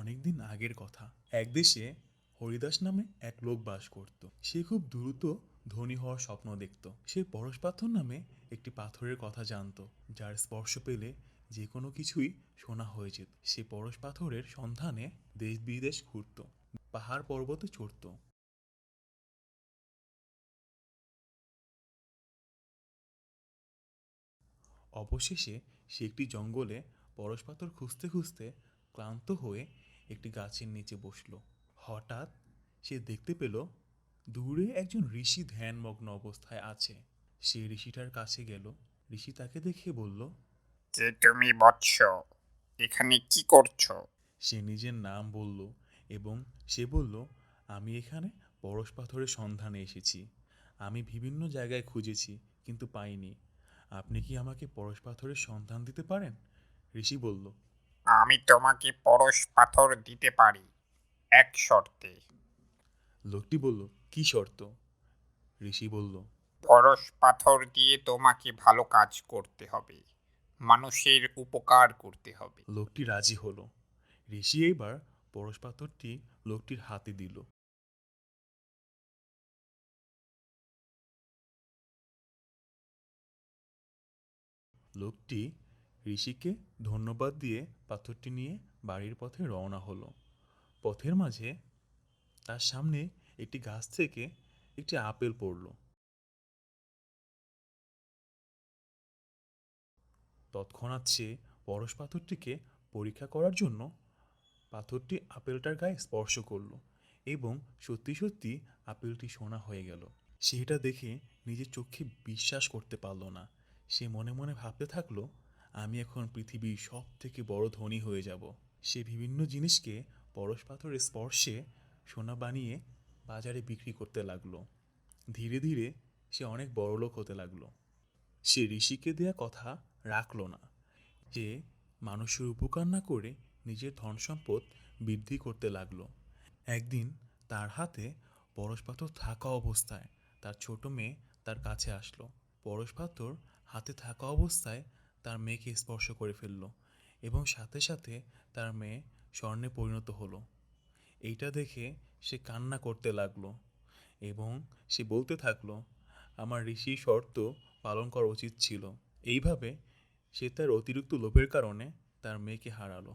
অনেকদিন আগের কথা। এক দেশে হরিদাস নামে এক লোক বাস করত। সে খুব দ্রুত ধনী হওয়ার স্বপ্ন দেখত। সে পরশ পাথর নামে একটি পাথরের কথা জানতো, যার স্পর্শ পেলে যে কোনো কিছুই সোনা হয়ে যেত। সে পরশ পাথরের সন্ধানে দেশ বিদেশ ঘুরত, পাহাড় পর্বতে চড়ত। অবশেষে সে একটি জঙ্গলে পরশ পাথর খুঁজতে খুঁজতে ক্লান্ত হয়ে একটি গাছের নিচে বসল। হঠাৎ সে দেখতে পেল দূরে একজন ঋষি ধ্যানমগ্ন অবস্থায় আছে। সে ঋষিটার কাছে গেল। ঋষি তাকে দেখে বলল, যে তুমি বৎস, এখানে কি করছো? সে নিজের নাম বলল এবং সে বলল, আমি এখানে পরশ পাথরের সন্ধানে এসেছি। আমি বিভিন্ন জায়গায় খুঁজেছি কিন্তু পাইনি। আপনি কি আমাকে পরশ পাথরের সন্ধান দিতে পারেন? ঋষি বলল। আমি তোমাকে পরশ পাথর দিতে পারি, এক শর্তে। লোকটি বলল, কি শর্ত? ঋষি বলল, পরশ পাথর দিয়ে তোমাকে ভালো কাজ করতে হবে, মানুষের উপকার করতে হবে। লোকটি রাজি হলো। ঋষি এইবার পরশ পাথরটি লোকটির হাতে দিল। লোকটি ঋষিকে ধন্যবাদ দিয়ে পাথরটি নিয়ে বাড়ির পথে রওনা হলো। পথের মাঝে তার সামনে একটি গাছ থেকে একটি আপেল পড়ল। তৎক্ষণাৎ সে পরশ পাথরটিকে পরীক্ষা করার জন্য পাথরটি আপেলটার গায়ে স্পর্শ করলো এবং সত্যি সত্যি আপেলটি সোনা হয়ে গেল। সে এটা দেখে নিজের চোখে বিশ্বাস করতে পারল না। সে মনে মনে ভাবতে থাকলো, আমি এখন পৃথিবীর সব থেকে বড় ধনী হয়ে যাব। সে বিভিন্ন জিনিসকে পরশ পাথরের স্পর্শে সোনা বানিয়ে বাজারে বিক্রি করতে লাগলো। ধীরে ধীরে সে অনেক বড়লোক হতে লাগলো। সে ঋষিকে দেয়া কথা রাখল না, যে মানুষের উপকার না করে নিজের ধন সম্পদ বৃদ্ধি করতে লাগলো। একদিন তার হাতে পরশ পাথর থাকা অবস্থায় তার ছোট মেয়ে তার কাছে আসলো। পরশ পাথর হাতে থাকা অবস্থায় তার মেয়েকে স্পর্শ করে ফেলল এবং সাথে সাথে তার মেয়ে স্বর্ণে পরিণত হলো। এইটা দেখে সে কান্না করতে লাগলো এবং সে বলতে থাকলো, আমার ঋষির শর্ত পালন করা উচিত ছিল। এইভাবে সে তার অতিরিক্ত লোভের কারণে তার মেয়েকে হারালো।